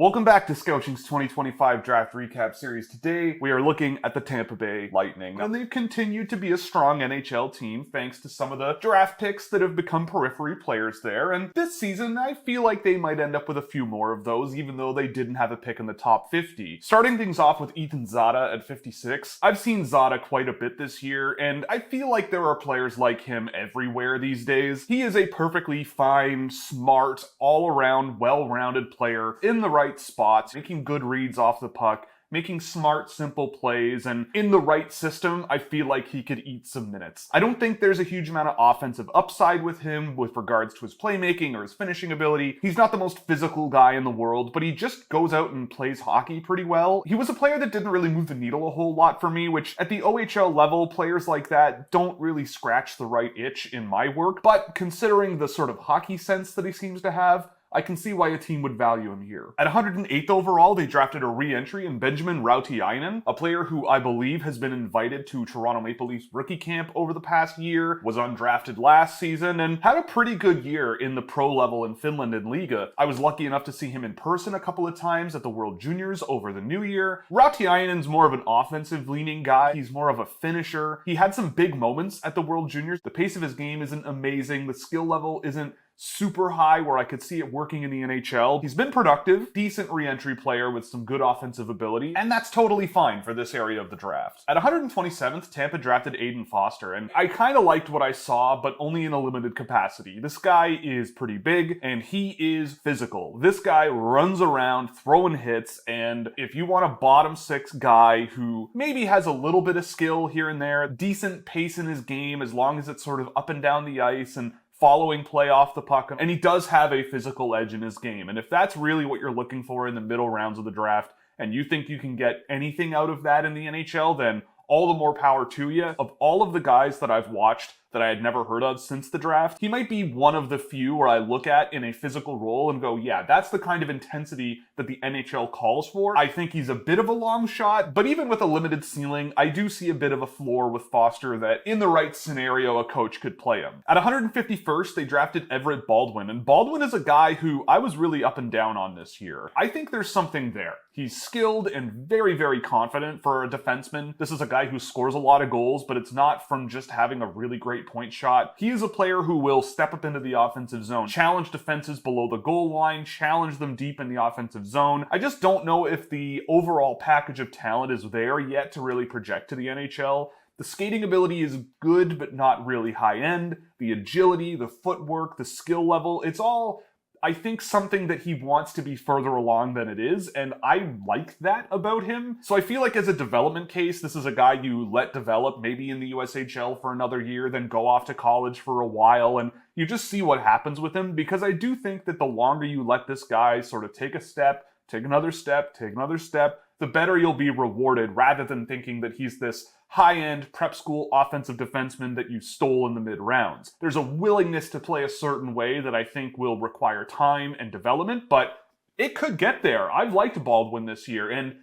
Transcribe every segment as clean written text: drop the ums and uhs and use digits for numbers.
Welcome back to Scouching's 2025 Draft Recap Series. Today, we are looking at the Tampa Bay Lightning, and they've continued to be a strong NHL team thanks to some of the draft picks that have become periphery players there, and this season, I feel like they might end up with a few more of those, even though they didn't have a pick in the top 50. Starting things off with Zada at 56, I've seen Zada quite a bit this year, and I feel like there are players like him everywhere these days. He is a perfectly fine, smart, all-around, well-rounded player in the right spots, making good reads off the puck, making smart, simple plays, and in the right system, I feel like he could eat some minutes. I don't think there's a huge amount of offensive upside with him with regards to his playmaking or his finishing ability. He's not the most physical guy in the world, but he just goes out and plays hockey pretty well. He was a player that didn't really move the needle a whole lot for me, which at the OHL level, players like that don't really scratch the right itch in my work, but considering the sort of hockey sense that he seems to have, I can see why a team would value him here. At 108th overall, they drafted a re-entry in Benjamin Routyan, a player who I believe has been invited to Toronto Maple Leafs rookie camp over the past year, was undrafted last season, and had a pretty good year in the pro level in Finland and Liga. I was lucky enough to see him in person a couple of times at the World Juniors over the new year. Routyan's more of an offensive-leaning guy. He's more of a finisher. He had some big moments at the World Juniors. The pace of his game isn't amazing. The skill level isn't super high where I could see it working in the NHL. He's been productive, decent re-entry player with some good offensive ability, and that's totally fine for this area of the draft. At 127th, Tampa drafted Aiden Foster, and I kind of liked what I saw, but only in a limited capacity. This guy is pretty big, and he is physical. This guy runs around throwing hits, and if you want a bottom six guy who maybe has a little bit of skill here and there, decent pace in his game as long as it's sort of up and down the ice and following play off the puck, and he does have a physical edge in his game. And if that's really what you're looking for in the middle rounds of the draft, and you think you can get anything out of that in the NHL, then all the more power to you. Of all of the guys that I've watched that I had never heard of since the draft, he might be one of the few where I look at in a physical role and go, yeah, that's the kind of intensity that the NHL calls for. I think he's a bit of a long shot, but even with a limited ceiling, I do see a bit of a floor with Foster that in the right scenario, a coach could play him. At 151st, they drafted Everett Baldwin, and Baldwin is a guy who I was really up and down on this year. I think there's something there. He's skilled and very, very confident for a defenseman. This is a guy who scores a lot of goals, but it's not from just having a really great point shot. He is a player who will step up into the offensive zone, challenge defenses below the goal line, challenge them deep in the offensive zone. I just don't know if the overall package of talent is there yet to really project to the NHL. The skating ability is good, but not really high end. The agility, the footwork, the skill level, it's all, I think, something that he wants to be further along than it is, and I like that about him. So I feel like as a development case, this is a guy you let develop maybe in the USHL for another year, then go off to college for a while, and you just see what happens with him, because I do think that the longer you let this guy sort of take a step, take another step, take another step, the better you'll be rewarded, rather than thinking that he's this high-end prep school offensive defenseman that you stole in the mid-rounds. There's a willingness to play a certain way that I think will require time and development, but it could get there. I've liked Baldwin this year, and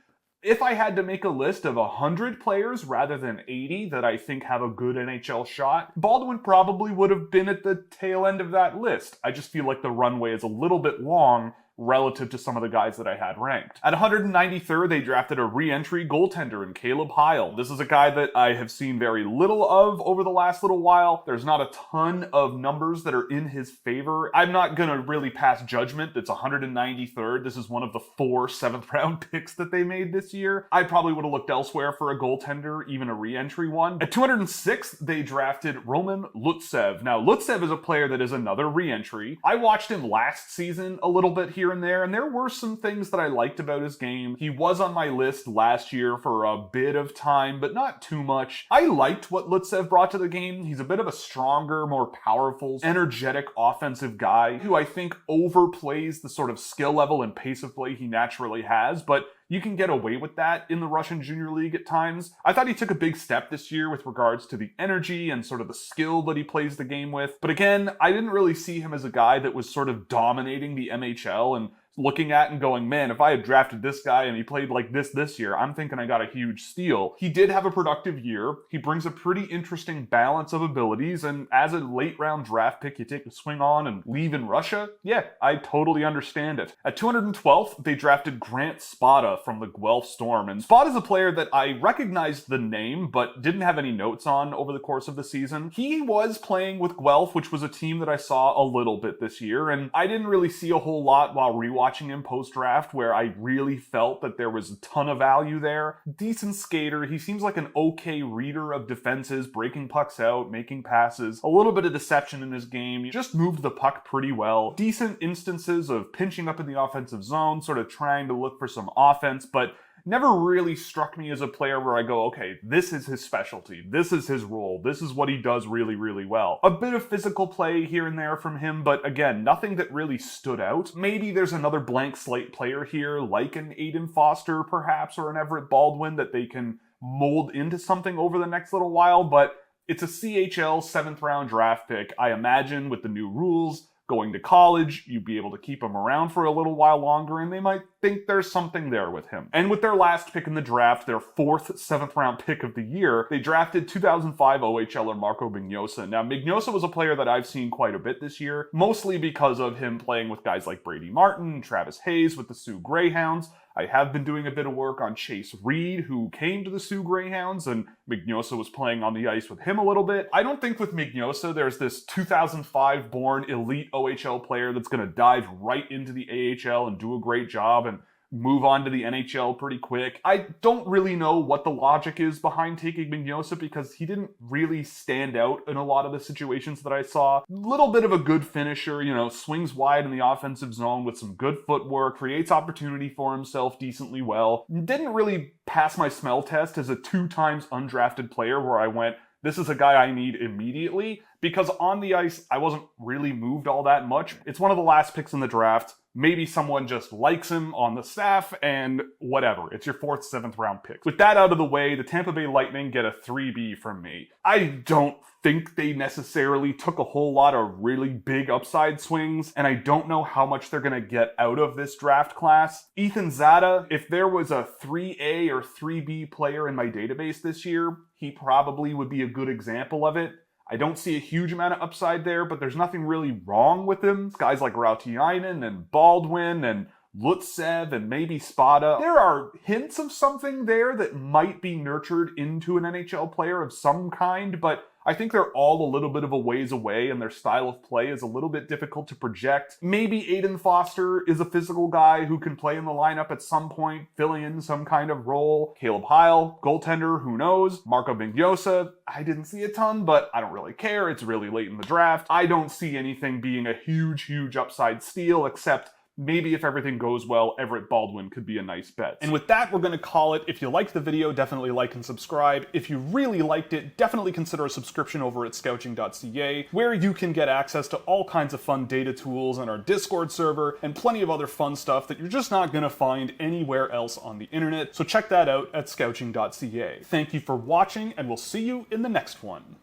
if I had to make a list of 100 players rather than 80 that I think have a good NHL shot, Baldwin probably would have been at the tail end of that list. I just feel like the runway is a little bit long relative to some of the guys that I had ranked. At 193rd, they drafted a re-entry goaltender in Hyles. This is a guy that I have seen very little of over the last little while. There's not a ton of numbers that are in his favor. I'm not gonna really pass judgment. It's 193rd. This is one of the 4 7th round picks that they made this year. I probably would have looked elsewhere for a goaltender, even a re-entry one. At 206th, they drafted Roman Lutv. Now, Lutv is a player that is another re-entry. I watched him last season a little bit here and there were some things that I liked about his game. He was on my list last year for a bit of time, but not too much. I liked what Lutv brought to the game. He's a bit of a stronger, more powerful, energetic offensive guy who I think overplays the sort of skill level and pace of play he naturally has, but you can get away with that in the Russian Junior League at times. I thought he took a big step this year with regards to the energy and sort of the skill that he plays the game with. But again, I didn't really see him as a guy that was sort of dominating the MHL and looking at and going, man, if I had drafted this guy and he played like this year, I'm thinking I got a huge steal. He did have a productive year. He brings a pretty interesting balance of abilities, and as a late round draft pick, you take a swing on and leave in Russia? Yeah, I totally understand it. At 212th, they drafted Grant Spatada from the Guelph Storm, and Spada's a player that I recognized the name, but didn't have any notes on over the course of the season. He was playing with Guelph, which was a team that I saw a little bit this year, and I didn't really see a whole lot while rewatching him post-draft where I really felt that there was a ton of value there. Decent skater, he seems like an okay reader of defenses, breaking pucks out, making passes, a little bit of deception in his game, he just moved the puck pretty well. Decent instances of pinching up in the offensive zone, sort of trying to look for some offense, but never really struck me as a player where I go, okay, this is his specialty, this is his role, this is what he does really, really well. A bit of physical play here and there from him, but again, nothing that really stood out. Maybe there's another blank slate player here, like an Aiden Foster perhaps, or an Everett Baldwin that they can mold into something over the next little while, but it's a CHL 7th round draft pick. I imagine with the new rules, going to college, you'd be able to keep him around for a little while longer, and they might think there's something there with him. And with their last pick in the draft, their 4th 7th round pick of the year, they drafted 2005 OHLer Marco Mignosa. Now, Mignosa was a player that I've seen quite a bit this year, mostly because of him playing with guys like Brady Martin, Travis Hayes with the Sioux Greyhounds. I have been doing a bit of work on Chase Reed, who came to the Sioux Greyhounds, and Mignosa was playing on the ice with him a little bit. I don't think with Mignosa there's this 2005-born elite OHL player that's going to dive right into the AHL and do a great job and move on to the NHL pretty quick. I don't really know what the logic is behind taking Mignosa because he didn't really stand out in a lot of the situations that I saw. Little bit of a good finisher, you know, swings wide in the offensive zone with some good footwork, creates opportunity for himself decently well. Didn't really pass my smell test as a 2 times undrafted player where I went, this is a guy I need immediately, because on the ice, I wasn't really moved all that much. It's one of the last picks in the draft. Maybe someone just likes him on the staff, and whatever. It's your 4th, 7th round pick. With that out of the way, the Tampa Bay Lightning get a 3B from me. I don't think they necessarily took a whole lot of really big upside swings, and I don't know how much they're going to get out of this draft class. Ethan Zada, if there was a 3A or 3B player in my database this year, he probably would be a good example of it. I don't see a huge amount of upside there, but there's nothing really wrong with him. Guys like Routyan and Baldwin and Lutv and maybe Spatada. There are hints of something there that might be nurtured into an NHL player of some kind, but I think they're all a little bit of a ways away, and their style of play is a little bit difficult to project. Maybe Aiden Foster is a physical guy who can play in the lineup at some point, filling in some kind of role. Caleb Hyles, goaltender, who knows? Marco Mignosa, I didn't see a ton, but I don't really care. It's really late in the draft. I don't see anything being a huge upside steal, except maybe if everything goes well, Everett Baldwin could be a nice bet. And with that, we're going to call it. If you liked the video, definitely like and subscribe. If you really liked it, definitely consider a subscription over at Scouching.ca, where you can get access to all kinds of fun data tools and our Discord server and plenty of other fun stuff that you're just not going to find anywhere else on the internet. So check that out at Scouching.ca. Thank you for watching, and we'll see you in the next one.